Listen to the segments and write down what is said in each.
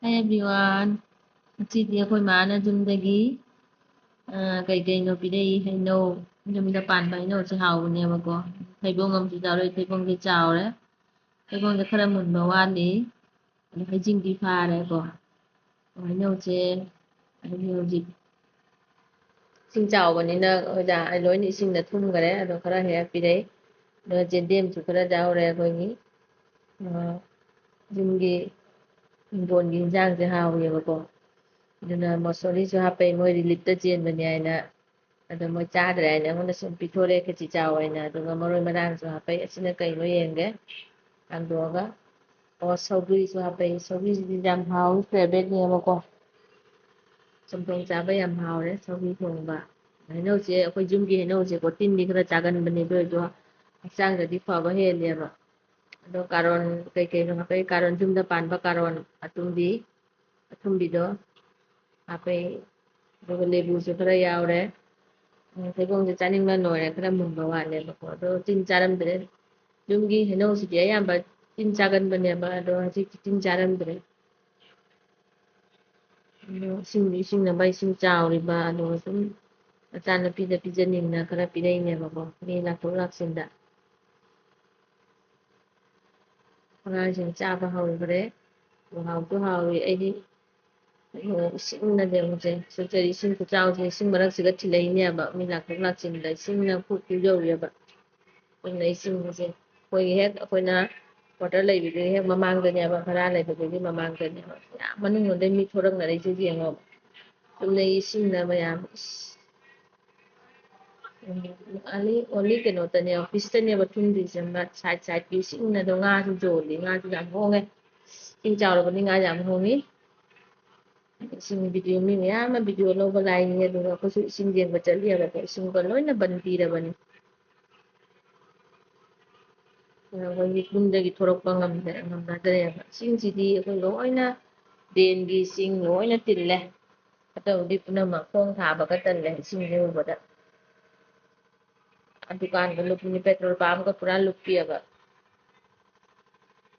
Hi everyone. ꯉꯁꯤꯗꯤ ꯑꯩꯈꯣꯏ ꯃꯥꯅ ꯌꯨꯝꯗꯒꯤ ꯀꯩꯀꯩꯅꯣ ꯄꯤꯔꯛꯏ ꯍꯩꯅꯧ ꯌꯨꯝꯗ ꯄꯥꯟꯕ ꯍꯩꯅꯧꯁꯦ ꯍꯥꯎꯕꯅꯦꯕꯀꯣ ꯊꯩꯕꯣꯡ ꯑꯃꯁꯨ ꯌꯥꯎꯔꯦ ꯊꯩꯕꯣꯡꯗꯤ ꯆꯥꯎꯔꯦ ꯊꯩꯕꯣꯡꯁꯦ ꯈꯔ ꯃꯨꯟꯕ ꯋꯥꯠꯂꯤ ꯑꯗꯣ ꯍꯩꯖꯤꯡꯗꯤ ꯐꯥꯔꯦꯀꯣ ꯍꯩꯅꯧꯁꯦ ꯑꯩꯗꯤ ꯍꯧꯖꯤꯛ ꯏꯁꯤꯡ ꯆꯥꯎꯕꯅꯤꯅ ꯑꯣꯖꯥ ꯂꯣꯏꯅ ꯏꯁꯤꯡꯗ ꯊꯨꯝꯈꯔꯦ ꯑꯗꯣ ꯈꯔ ꯍꯦꯛ ꯄꯤꯔꯛꯏ ꯑꯗꯨꯒ ꯌꯦꯟꯗꯦꯝꯁꯨ ꯈꯔ ꯌꯥꯎꯔꯦ ꯑꯩꯈꯣꯏꯒꯤ ꯌꯨꯝꯒꯤ ꯍꯤꯡꯒꯣꯜꯒꯤ ꯏꯟꯖꯥꯡꯁꯦ ꯍꯥꯎꯋꯦꯕꯀꯣ ꯑꯗꯨꯅ ꯃꯣꯁꯣꯔꯤꯁꯨ ꯍꯥꯞꯄꯩ ꯃꯣꯏ ꯔꯤꯂꯤꯞꯇ ꯆꯦꯟꯕꯅꯦ ꯍꯥꯏꯅ ꯑꯗꯣ ꯃꯣꯏ ꯆꯥꯗ꯭ꯔꯦ ꯍꯥꯏꯅ ꯑꯩꯉꯣꯟꯗ ꯁꯨꯝ ꯄꯤꯊꯣꯔꯛꯑꯦ ꯈꯦꯆꯤ ꯆꯥꯎ ꯍꯥꯏꯅ ꯑꯗꯨꯒ ꯃꯔꯣꯏ ꯃꯔꯥꯡꯁꯨ ꯍꯥꯞꯄꯩ ꯑꯁꯤꯅ ꯀꯩꯅꯣ ꯌꯦꯡꯒꯦ ꯍꯥꯡꯗꯣꯛꯑꯒ ꯁꯧꯒ꯭ꯔꯤꯁꯨ ꯍꯥꯞꯄꯩ ꯁꯧꯒ꯭ꯔꯤꯁꯤꯗꯤ ꯌꯥꯝ ꯍꯥꯎꯋꯤ ꯐꯦꯚꯔꯦꯠꯅꯦꯕꯀꯣ ꯆꯝꯊꯣꯡ ꯆꯥꯕ ꯌꯥꯝ ꯍꯥꯎꯔꯦ ꯁꯧꯒ꯭ꯔꯤ ꯊꯣꯡꯕ ꯍꯩꯅꯧꯁꯦ ꯑꯩꯈꯣꯏ ꯌꯨꯝꯒꯤ ꯍꯩꯅꯧꯁꯦꯀꯣ ꯇꯤꯟꯗꯤ ꯈꯔ ꯆꯥꯒꯟꯕꯅꯦ ꯑꯗꯨ ꯑꯣꯏꯔꯁꯨ ꯍꯛꯆꯥꯡꯗꯗꯤ ꯐꯕ ꯍꯦꯜꯂꯦꯕ ꯑꯗꯣ ꯀꯥꯔꯣꯟ ꯀꯩꯀꯩꯅꯣ ꯍꯥꯞꯄꯩ ꯀꯥꯔꯣꯟ ꯌꯨꯝꯗ ꯄꯥꯟꯕ ꯀꯥꯔꯣꯟ ꯑꯊꯨꯝꯕꯤꯗꯣ ꯍꯥꯞꯄꯩ ꯑꯗꯨꯒ ꯂꯦꯕꯨꯁꯨ ꯈꯔ ꯌꯥꯎꯔꯦ ꯊꯩꯕꯣꯡꯁꯦ ꯆꯥꯅꯤꯡꯕ ꯂꯣꯏꯔꯦ ꯈꯔ ꯃꯨꯟꯕ ꯋꯥꯠꯂꯦꯕꯀꯣ ꯑꯗꯣ ꯇꯤꯟ ꯆꯥꯔꯝꯗ꯭ꯔꯦ ꯌꯨꯝꯒꯤ ꯍꯩꯅꯧꯁꯤꯗꯤ ꯑꯌꯥꯝꯕ ꯇꯤꯟ ꯆꯥꯒꯟꯕꯅꯦꯕ ꯑꯗꯣ ꯍꯧꯖꯤꯛꯇꯤ ꯇꯤꯟ ꯆꯥꯔꯝꯗ꯭ꯔꯦ ꯑꯗꯣ ꯏꯁꯤꯡꯅꯕ ꯏꯁꯤꯡ ꯆꯥꯎꯔꯤꯕ ꯑꯗꯨꯒ ꯁꯨꯝ ꯃꯆꯥꯅꯨꯄꯤꯗ ꯄꯤꯖꯅꯤꯡꯅ ꯈꯔ ꯄꯤꯔꯛꯏꯅꯦꯕꯀꯣ ꯃꯤ ꯂꯥꯛꯊꯣꯛ ꯂꯥꯛꯁꯤꯟꯗ ꯑꯉꯥꯡꯁꯤꯡ ꯆꯥꯕ ꯍꯧꯈ꯭ꯔꯦ ꯍꯥꯎꯁꯨ ꯍꯥꯎꯋꯤ ꯑꯩꯗꯤ ꯏꯁꯤꯡꯅꯅꯦ ꯍꯧꯖꯤꯛ ꯁꯤꯜꯆꯔꯤ ꯏꯁꯤꯡ ꯈꯨꯆꯥꯎꯁꯦ ꯏꯁꯤꯡ ꯃꯔꯛꯁꯤꯒ ꯊꯤꯜꯂꯛꯏꯅꯦꯕ ꯃꯤ ꯂꯥꯛꯊꯣꯛ ꯂꯥꯛꯁꯤꯟꯗ ꯏꯁꯤꯡꯅ ꯈꯨꯠꯄꯨ ꯌꯧꯋꯦꯕ ꯑꯗꯨꯅ ꯏꯁꯤꯡꯁꯦ ꯑꯩꯈꯣꯏꯒꯤ ꯍꯦꯛ ꯑꯩꯈꯣꯏꯅ ꯀ꯭ꯋꯥꯇꯔ ꯂꯩꯕꯗꯨꯒꯤ ꯍꯦꯛ ꯃꯃꯥꯡꯗꯅꯦꯕ ꯚꯔꯥ ꯂꯩꯕꯗꯨꯒꯤ ꯃꯃꯥꯡꯗꯅꯦꯕ ꯌꯥꯝ ꯃꯅꯨꯡꯗꯩ ꯃꯤ ꯊꯣꯔꯛꯅꯔꯛꯏꯁꯦ ꯌꯦꯡꯉꯣꯕ ꯆꯨꯝꯅꯒꯤ ꯏꯁꯤꯡꯅ ꯃꯌꯥꯝ ꯑꯣꯟꯂꯤ ꯀꯩꯅꯣꯗꯅꯦ ꯑꯣꯐꯤꯁꯇꯅꯦꯕ ꯊꯨꯝꯗꯣꯏꯁꯦ ꯁꯥꯏꯠꯀꯤ ꯏꯁꯤꯡꯅꯗꯣ ꯉꯥꯁꯨ ꯌꯣꯜꯂꯤ ꯉꯥꯁꯨ ꯌꯥꯝ ꯍꯣꯡꯉꯦ ꯏꯁꯤꯡ ꯆꯥꯎꯔꯕꯅꯤ ꯉꯥ ꯌꯥꯝ ꯍꯣꯡꯉꯤ ꯏꯁꯤꯡ ꯚꯤꯗꯤꯑꯣ ꯃꯤ ꯃꯌꯥꯝ ꯑꯃ ꯚꯤꯗꯤꯑꯣ ꯂꯧꯕ ꯂꯥꯛꯏꯅꯤ ꯑꯗꯨꯒ ꯑꯩꯈꯣꯏꯁꯨ ꯏꯁꯤꯡ ꯌꯦꯡꯕ ꯆꯠꯂꯤꯑꯕꯀꯣ ꯏꯁꯤꯡꯒ ꯂꯣꯏꯅ ꯕꯟ ꯄꯤꯔꯕꯅꯤ ꯑꯩꯈꯣꯏꯒꯤ ꯌꯨꯝꯗꯒꯤ ꯊꯣꯔꯛꯄ ꯉꯝꯅꯗ꯭ꯔꯦꯕ ꯏꯁꯤꯡꯁꯤꯗꯤ ꯑꯩꯈꯣꯏ ꯂꯣꯏꯅ ꯗ꯭ꯔꯦꯟꯒꯤ ꯏꯁꯤꯡ ꯂꯣꯏꯅ ꯇꯤꯜꯂꯦ ꯑꯇꯩꯗꯤ ꯄꯨꯝꯅꯃꯛ ꯈꯣꯡ ꯊꯥꯕꯒ ꯇꯜꯂꯦ ꯏꯁꯤꯡꯁꯦ ꯎꯕꯗ ꯗꯨꯀꯥꯟꯒ ꯂꯨꯞꯄꯤꯅꯤ ꯄꯦꯇ꯭ꯔꯣꯜ ꯄꯝꯒ ꯄꯨꯔꯥ ꯂꯨꯞꯄꯤꯑꯕ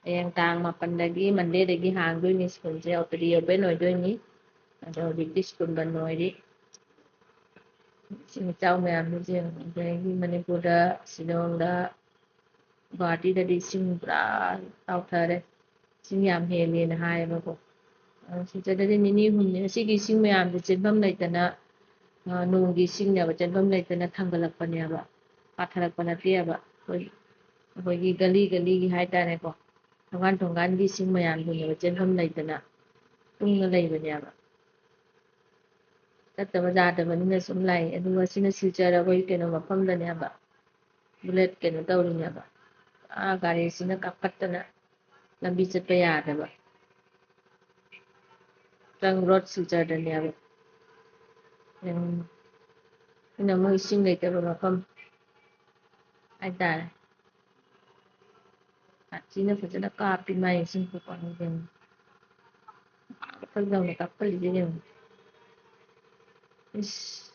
ꯍꯌꯦꯡ ꯇꯥꯡ 8ꯗꯒꯤ ꯃꯟꯗꯦꯗꯒꯤ ꯍꯥꯡꯗꯣꯏꯅꯤ ꯁ꯭ꯀꯨꯜꯁꯦ ꯄ꯭ꯔꯤ ꯑꯣꯄꯦꯟ ꯑꯣꯏꯗꯣꯏꯅꯤ ꯑꯗꯣ ꯍꯧꯖꯤꯛꯇꯤ ꯁ꯭ꯀꯨꯜ ꯕꯟ ꯑꯣꯏꯔꯤ ꯏꯆꯤꯟ ꯏꯆꯥꯎ ꯃꯌꯥꯝꯁꯦ ꯑꯗꯒꯤ ꯃꯅꯤꯄꯨꯔꯗ ꯁꯤꯂꯣꯡꯗ ꯒꯨꯍꯥꯇꯤꯗꯗꯤ ꯏꯁꯤꯡ ꯄꯨꯔꯥ ꯆꯥꯎꯊꯔꯦ ꯏꯁꯤꯡ ꯌꯥꯝ ꯍꯦꯜꯂꯦꯅ ꯍꯥꯏꯌꯦꯕꯀꯣ ꯁꯤꯗꯗꯤ ꯅꯤꯅꯤ ꯍꯨꯝꯅꯤ ꯑꯁꯤꯒꯤ ꯏꯁꯤꯡ ꯃꯌꯥꯝꯁꯦ ꯆꯦꯟꯐꯝ ꯂꯩꯇꯅ ꯅꯣꯡꯒꯤ ꯏꯁꯤꯡꯅꯦꯕ ꯆꯦꯟꯐꯝ ꯂꯩꯇꯅ ꯊꯥꯡꯒꯠꯂꯛꯄꯅꯦꯕ ꯄꯥꯊꯔꯛꯄ ꯅꯠꯇꯦꯕ ꯑꯩꯈꯣꯏꯒꯤ ꯒꯂꯤ ꯒꯂꯤꯒꯤ ꯍꯥꯏꯇꯥꯔꯦꯀꯣ ꯊꯣꯡꯒꯥꯟ ꯊꯣꯡꯒꯥꯟꯒꯤ ꯏꯁꯤꯡ ꯃꯌꯥꯝꯗꯨꯅꯦꯕ ꯆꯦꯟꯐꯝ ꯂꯩꯇꯅ ꯇꯨꯡꯅ ꯂꯩꯕꯅꯦꯕ ꯆꯠꯇꯕ ꯌꯥꯗꯕꯅꯤꯅ ꯁꯨꯝ ꯂꯥꯛꯏ ꯑꯗꯨꯒ ꯁꯤꯅ ꯁꯤꯜꯆꯔ ꯑꯩꯈꯣꯏ ꯀꯩꯅꯣ ꯃꯐꯝꯗꯅꯦꯕ ꯕꯨꯂꯦꯠ ꯀꯩꯅꯣ ꯇꯧꯔꯤꯅꯦꯕ ꯒꯥꯔꯤꯁꯤꯅ ꯀꯥꯞꯈꯠꯇꯅ ꯂꯝꯕꯤ ꯆꯠꯄ ꯌꯥꯗꯕ ꯇ꯭ꯔꯪ ꯔꯣꯗ ꯁꯤꯜꯆꯔꯗꯅꯦꯕ ꯑꯩꯅ ꯑꯃꯨꯛ ꯏꯁꯤꯡ ꯂꯩꯇꯕ ꯃꯐꯝ ꯍꯥꯏꯇꯥꯔꯦ ꯁꯥꯊꯤꯅ ꯐꯖꯅ ꯀꯥꯞꯄꯤ ꯃꯥꯏ ꯏꯁꯤꯡ ꯈꯪꯗꯧꯅ ꯀꯥꯞꯈꯠꯂꯤꯁꯦ ꯌꯦꯡꯉꯨ ꯏꯁ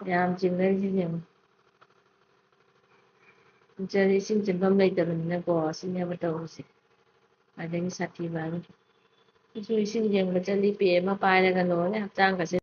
ꯌꯥꯝ ꯆꯤꯡꯅꯔꯤꯁꯤ ꯌꯦꯡꯉꯨ ꯁꯤꯜꯆꯔ ꯏꯁꯤꯡ ꯆꯦꯟꯐꯝ ꯂꯩꯇꯕꯅꯤꯅꯀꯣ ꯁꯤꯅꯦꯕ ꯇꯧꯔꯤꯁꯦ ꯑꯗꯒꯤ ꯁꯥꯊꯤꯕ ꯑꯩꯁꯨ ꯏꯁꯤꯡ ꯌꯦꯡꯕ ꯆꯠꯂꯤ ꯄꯦ ꯑꯃ ꯄꯥꯏꯔꯒ ꯂꯣꯏꯔꯦ ꯍꯛꯆꯥꯡꯒꯁꯦ